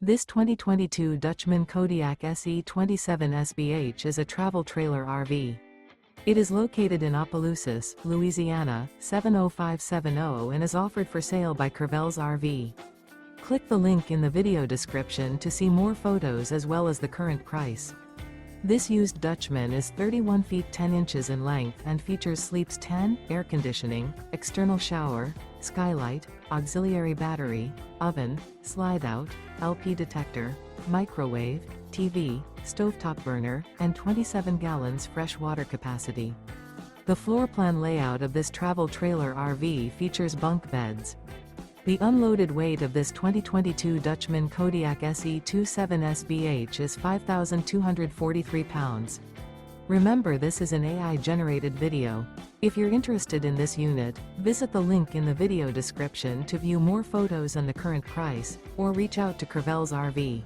This 2022 Dutchmen Kodiak SE27 SBH is a travel trailer RV. It is located in Opelousas, Louisiana, 70570 and is offered for sale by Curvels RV. Click the link in the video description to see more photos as well as the current price. This used Dutchmen is 31 feet 10 inches in length and features sleeps 10, air conditioning, external shower, skylight, auxiliary battery, oven, slide-out, LP detector, microwave, TV, stovetop burner, and 27 gallons fresh water capacity. The floor plan layout of this travel trailer RV features bunk beds. The unloaded weight of this 2022 Dutchmen Kodiak SE27 SBH is 5,243 pounds. Remember, this is an AI-generated video. If you're interested in this unit, visit the link in the video description to view more photos and the current price, or reach out to Curvels RV.